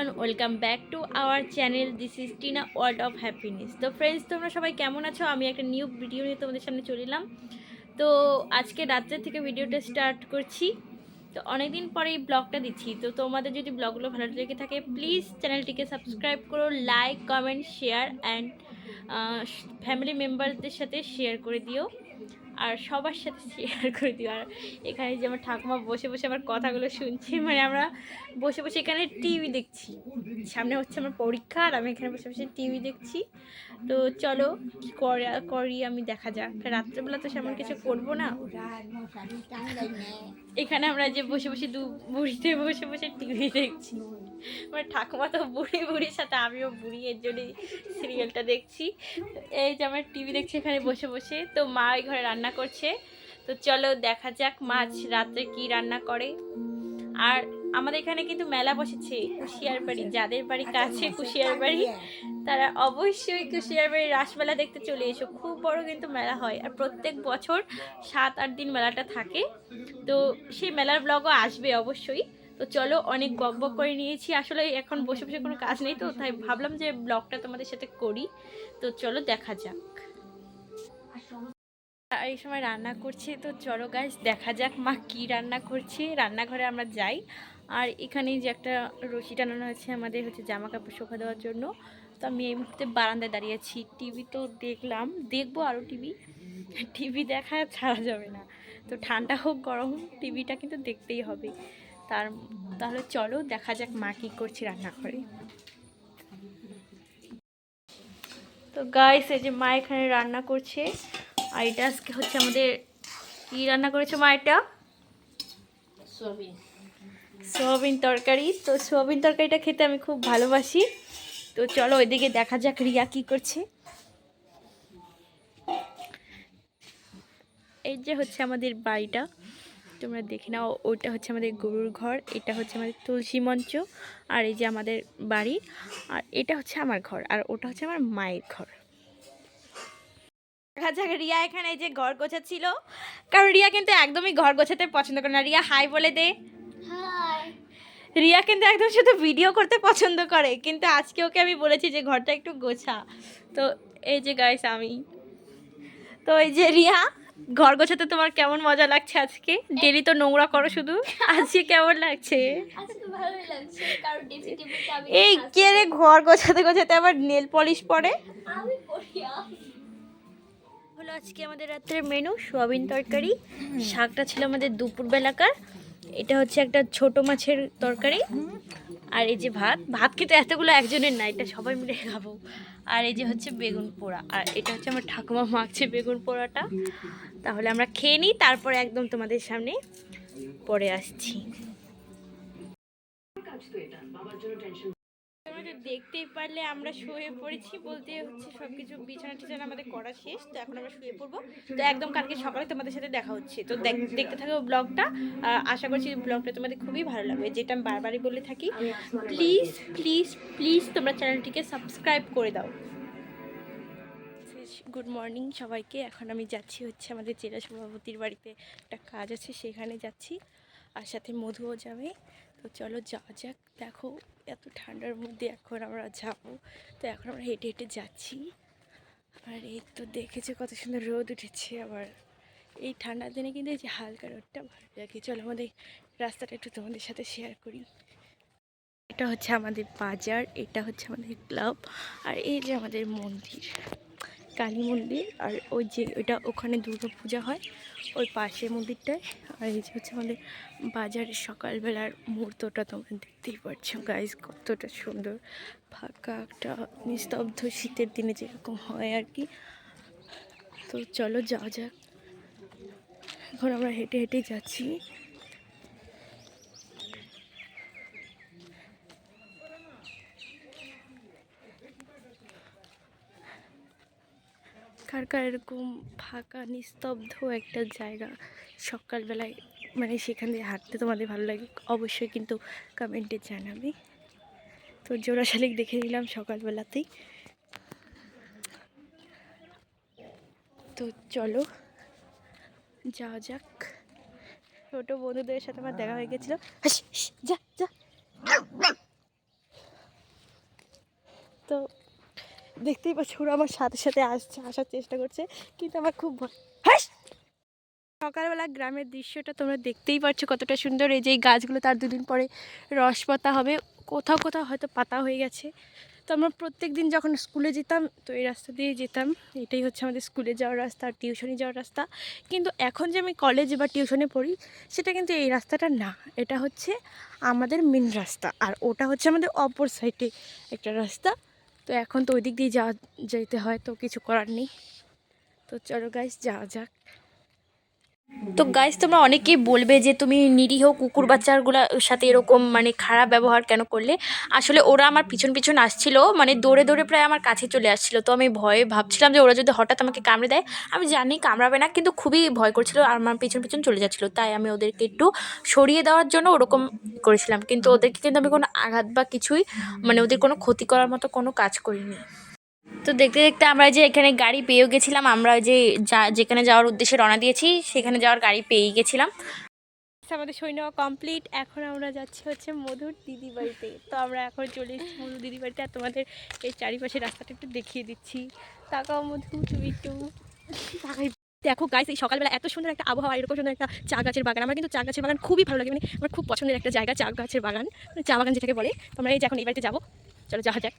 Everyone, welcome back to our channel. This is Tina world of happiness. তো friends, তোমরা সবাই কেমন আছো? আমি একটা নিউ ভিডিও নিয়ে তোমাদের সামনে চলে এলাম। তো আজকে রাত্রে থেকে ভিডিওটা স্টার্ট করছি। তো অনেকদিন পরে এই ব্লগটা দিচ্ছি। তো তোমাদের যদি ব্লগগুলো ভালো লেগে থাকে, প্লিজ চ্যানেলটিকে সাবস্ক্রাইব করো, like, comment, share and family মেম্বারদের সাথে শেয়ার করে দিও, আর সবার সাথে শেয়ার করে দিও। আর এখানে যে আমার ঠাকুমা বসে বসে আমার কথাগুলো শুনছে, মানে আমরা বসে বসে এখানে টিভি দেখছি। সামনে হচ্ছে আমার পরীক্ষা আর আমি এখানে বসে বসে টিভি দেখছি। তো চলো কি করি আমি, দেখা যাক। রাত্রেবেলা তো সেমন কিছু করবো না। এখানে আমরা যে বসে বসে বুড়িতে বসে বসে টিভি দেখছি। মানে ঠাকুমা তো বুড়ির সাথে আমিও বুড়ি, এর জন্যই সিরিয়ালটা দেখছি। এই যে আমরা টিভি দেখছি এখানে বসে বসে। তো মা ওই ঘরে রান্না করছে। তো চলো দেখা যাক মাছ রাত্রে কি রান্না করে। আর আমাদের এখানে কিন্তু মেলা বসেছে, কুশিয়ার বাড়ি। যাদের বাড়ি কাছে কুশিয়ার বাড়ি, তারা অবশ্যই কুশিয়ার বাড়ির রাসমেলা দেখতে চলে এসো। খুব বড় কিন্তু মেলা হয়, আর প্রত্যেক বছর 7-8 দিন মেলাটা থাকে। তো সেই মেলার ব্লগও আসবে অবশ্যই। তো চলো, অনেক বক বক করে নিয়েছি, আসলে এখন বসে বসে কোনো কাজ নেই, তো তাই ভাবলাম যে ব্লগটা তোমাদের সাথে করি। তো চলো দেখা যাক। এই সময় রান্না করছে, তো চলো গাইস দেখা যাক মা কি রান্না করছে। রান্নাঘরে আমরা যাই। আর এখানে যে একটা রশি টানানো আছে আমাদের হচ্ছে জামা কাপড় শুকা দেওয়ার জন্য। তো আমি এই মুহূর্তে বারান্দায় দাঁড়িয়ে আছি। টিভি তো দেখবো আরও টিভি দেখা ছাড়া যাবে না। তো ঠান্ডা হোক গরম হোক, টিভিটা কিন্তু দেখতেই হবে। তাহলে চলো দেখা যাক মা কী করছে রান্নাঘরে। তো গাইস, এই যে মা এখানে রান্না করছে। আর এটা আজকে হচ্ছে আমাদের, কি রান্না করেছে মা? এটা সোয়াবিন তরকারি। তো সোয়াবিন তরকারিটা খেতে আমি খুব ভালোবাসি। তো চলো ওইদিকে দেখা যাক রিয়া কি করছে। এই যে হচ্ছে আমাদের বাড়িটা, তোমরা দেখে নাও। ওইটা হচ্ছে আমাদের গরুর ঘর, এটা হচ্ছে আমাদের তুলসী মঞ্চ, আর এই যে আমাদের বাড়ি, আর এটা হচ্ছে আমার ঘর, আর ওটা হচ্ছে আমার মায়ের ঘর। দেখা যাক রিয়া এখানে এই যে ঘর গোছাচ্ছিল, কারণ রিয়া কিন্তু একদমই ঘর গোছাতে পছন্দ করে না। রিয়া হাই বলে দে। রিয়া কিন্তু একদম শুধু ভিডিও করতে পছন্দ করে, কিন্তু আজকে ওকে আমি বলেছি যে ঘরটা একটু গোছা। তো এই যে গাইস আমি, তো এই যে রিয়া, ঘর গোছাতে তোমার কেমন মজা লাগছে আজকে? ডেলি তো নোংরা করো শুধু, আজকে কেমন লাগছে? এই কে রে ঘর গোছাতে গোছাতে আবার নেল পলিশ পরে? হলো আজকে আমাদের রাত্রের মেনু সোয়াবিন তরকারি। শাকটা ছিল আমাদের দুপুরবেলাকার। এটা হচ্ছে একটা ছোট মাছের তরকারি। আর এই যে ভাত কিন্তু এতগুলো একজনের না, এটা সবাই মিলে খাবো। আর এই যে হচ্ছে বেগুন পোড়া, আর এটা হচ্ছে আমার ঠাকুমা মাখছে বেগুন পোড়াটা। তাহলে আমরা খেয়ে নিই, তারপরে একদম তোমাদের সামনে পরে আসছি। তোমরা তো দেখতেই পারলে আমরা শুয়ে পড়েছি, বলতে হচ্ছে সবকিছু বিছানা টিছানা আমাদের করা শেষ। তো এখন আমরা শুয়ে পড়বো। তো একদম কালকে সকালে তোমাদের সাথে দেখা হচ্ছে। তো দেখতে থাকো ব্লগটা। আশা করছি ব্লগটা তোমাদের খুবই ভালো লাগবে। যেটা আমি বারবারই বলে থাকি, প্লিজ প্লিজ প্লিজ তোমরা চ্যানেলটিকে সাবস্ক্রাইব করে দাও। গুড মর্নিং সবাইকে। এখন আমি যাচ্ছি হচ্ছে আমাদের জেলা সভাপতির বাড়িতে, একটা কাজ আছে সেখানে যাচ্ছি, আর সাথে মধুও যাবে। তো চলো যাওয়া যাক। দেখো এত ঠান্ডার মধ্যে এখন আমরা যাবো। তো এখন আমরা হেঁটে হেঁটে যাচ্ছি। আর এই তো দেখেছো কত সুন্দর রোদ উঠেছে। আবার এই ঠান্ডার দিনে কিন্তু এই যে হালকা রোদটা ভালো লাগে। চলো আমাদের রাস্তাটা একটু তোমাদের সাথে শেয়ার করি। এটা হচ্ছে আমাদের বাজার, এটা হচ্ছে আমাদের ক্লাব, আর এই যে আমাদের মন্দির, কালী মন্দির। আর ওই যে ওইটা, ওখানে দুর্গা পূজা হয় ওই পাশের মন্দিরটায়। আর এই যে হচ্ছে আমাদের বাজারের সকালবেলার মুহূর্তটা তোমরা দেখতেই পাচ্ছ গাইজ, কতটা সুন্দর। ফাঁকা একটা নিস্তব্ধ শীতের দিনে যেরকম হয় আর কি। তো চলো যাওয়া যাক। এখন আমরা হেঁটে হেঁটে যাচ্ছি। কার কার এরকম ফাঁকা নিস্তব্ধ একটা জায়গা সকালবেলায়, মানে সেখান দিয়ে হাঁটতে তোমাদের ভালো লাগে, অবশ্যই কিন্তু কমেন্টে জানাবে। তো জোড়া শালিক দেখে নিলাম সকালবেলাতেই। তো চলো যাওয়া যাক। ছোটো বন্ধুদের সাথে আমার দেখা হয়ে গেছিলো। যা যা। তো দেখতেই পাচ্ছি ওরা আমার সাথে সাথে আসার চেষ্টা করছে, কিন্তু আমার খুব ভয়। সকালবেলা গ্রামের দৃশ্যটা তোমরা দেখতেই পাচ্ছ কতটা সুন্দর। এই যে এই গাছগুলো তার দুদিন পরে রস পাতা হবে, কোথাও কোথাও হয়তো পাতা হয়ে গেছে। তো আমরা প্রত্যেক দিন যখন স্কুলে যেতাম তো এই রাস্তা দিয়ে যেতাম, এটাই হচ্ছে আমাদের স্কুলে যাওয়ার রাস্তা আর টিউশনে যাওয়ার রাস্তা। কিন্তু এখন যে আমি কলেজে বা টিউশনে পড়ি সেটা কিন্তু এই রাস্তাটা না, এটা হচ্ছে আমাদের মেন রাস্তা, আর ওটা হচ্ছে আমাদের অপর সাইডে একটা রাস্তা। তো এখন তো ওই দিক দিয়ে যেতে হয়, তো কিছু করার নেই। তো চলো গাইস যাওয়া যাক। তো গাইস তোমরা অনেকেই বলবে যে তুমি নিরীহ কুকুর বাচ্চাগুলোর সাথে এরকম মানে খারাপ ব্যবহার কেন করলে। আসলে ওরা আমার পিছন পিছন আসছিল, মানে দৌড়ে দৌড়ে প্রায় আমার কাছে চলে আসছিল। তো আমি ভয়ে ভাবছিলাম যে ওরা যদি হঠাৎ আমাকে কামড়ে দেয়, আমি জানি কামড়াবে না, কিন্তু খুবই ভয় করছিল আর আমার পিছন পিছন চলে যাচ্ছিলো। তাই আমি ওদেরকে একটু সরিয়ে দেওয়ার জন্য ওরকম করেছিলাম, কিন্তু ওদেরকে কিন্তু আমি কোনো আঘাত বা কিছুই মানে ওদের কোনো ক্ষতি করার মতো কোনো কাজ করিনি। তো দেখতে দেখতে আমরা যে এখানে গাড়ি পেয়েও গেছিলাম, আমরা যে যেখানে যাওয়ার উদ্দেশ্যে রওনা দিয়েছি সেখানে যাওয়ার গাড়ি পেয়েই গেছিলাম। আমাদের সই নেওয়া কমপ্লিট, এখন আমরা যাচ্ছি হচ্ছে মধুর দিদি বাড়িতে। তো আমরা এখন চলে এসেছি মধুর দিদি বাড়িতে, আর তোমাদের এই চারিপাশে রাস্তাটা একটু দেখিয়ে দিচ্ছি। তাকাও মধু, তুমি একটু তাকাই। দেখো গাইস, এই সকালবেলা এত সুন্দর একটা আবহাওয়া, এরকম সুন্দর একটা চা গাছের বাগান। আমার কিন্তু চা গাছের বাগান খুবই ভালো লাগে, মানে আমার খুব পছন্দের একটা জায়গা চা গাছের বাগান, মানে চা বাগান যেটাকে বলে। তো আমরা এই যে এখন এই বাড়িতে যাবো, চলো যাওয়া যাক।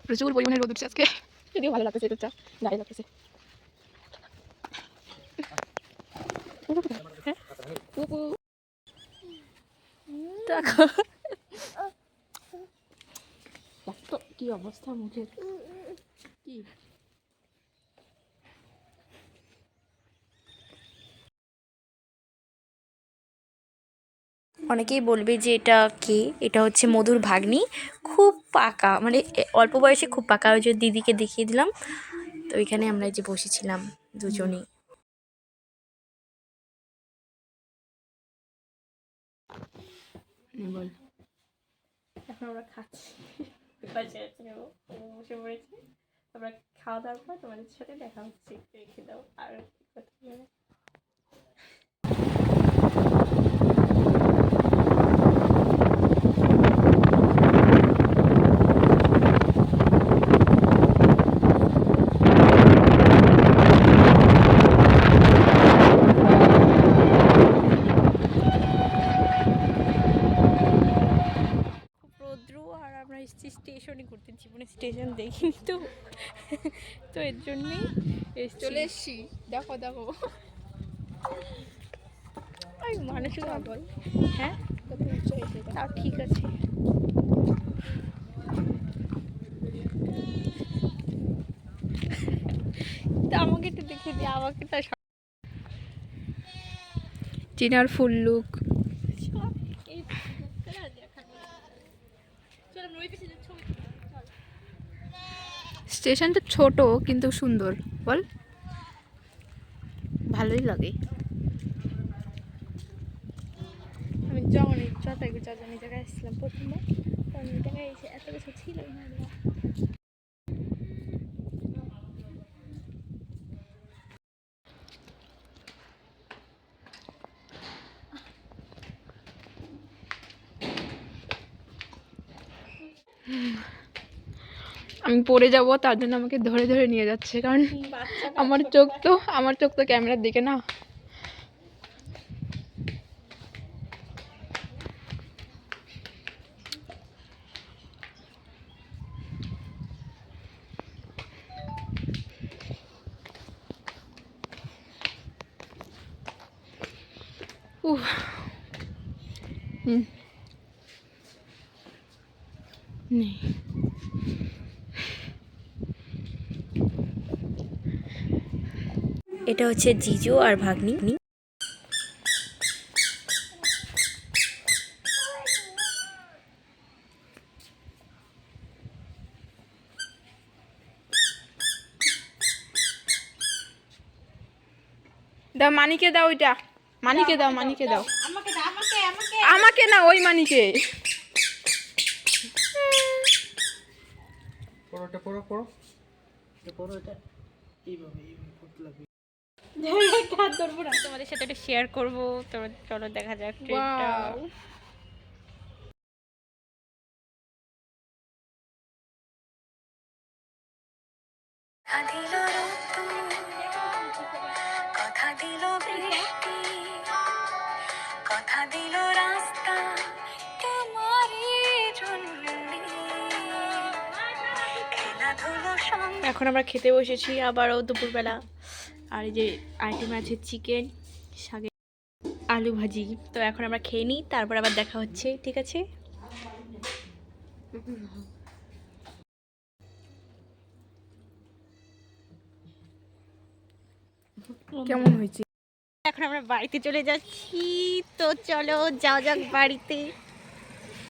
প্রচুর পরিমাণে রোদ উঠছে আজকে, যদিও ভালো লাগতেছে, এটা গায়ে লাগতেছে। কি অবস্থা মুখের, কি অনেকেই বলবে যে এটা কে, এটা হচ্ছে মধুর ভাগ্নি। খুব পাকা, মানে অল্প বয়সে খুব পাকা। ওই যে দিদিকে দেখিয়ে দিলাম। তো এখানে আমরা যে বসেছিলাম দুজনেই। বল। এখন আমরা খাচ্ছি, বসে পড়েছি। আমরা খাওয়া দাওয়ার পর তোমাদের সাথে দেখা হচ্ছে, রেখে দাও আর স্টেশনে ঘুরতে, জীবনে স্টেশন দেখিনি তো, তো এর জন্যই চলে এসছি। দেখো দেখো মানুষ বল। হ্যাঁ তাও ঠিক আছে। তা আমাকে একটু দেখিয়ে দিই, আমাকে তো চিনার ফুল লুক। স্টেশনটা ছোট কিন্তু সুন্দর, বল ভালোই লাগে। আমি যখন যজনী জায়গায় এসেছিলাম প্রথমবার, তখন ওই জায়গায় এসে এত কিছু ছিল না। আমি পড়ে যাব, তার জন্য আমাকে ধরে ধরে নিয়ে যাচ্ছে, কারণ আমার চোখ তো ক্যামেরার দিকে না। নেই এটা হচ্ছে জিজু আর ভাগ্নি। দাও মানিকে দাও, ওইটা মানিকে দাও, মানিকে দাও। আমাকে না, ওই মানিকে। তোমাদের সাথে একটু শেয়ার করবো। তো চলো দেখা যাক ট্রেনটা। Wow. কথা দিল রোদ্দুর, কথা দিল বৃষ্টি, কথা দিল রাস্তা তোমারই জন্যে, খেলাধুলো সঙ্গে। এখন আমরা খেতে বসেছি আবারও দুপুরবেলা। আর এই যে আইটেম আছে চিকেন, শাকে আলু ভাজি। তো এখন আমরা খেয়ে নিই, তারপর আবার দেখা হচ্ছে, ঠিক আছে? কেমন হয়েছে? এখন আমরা বাড়িতে চলে যাচ্ছি। তো চলো যাও যাক বাড়িতে।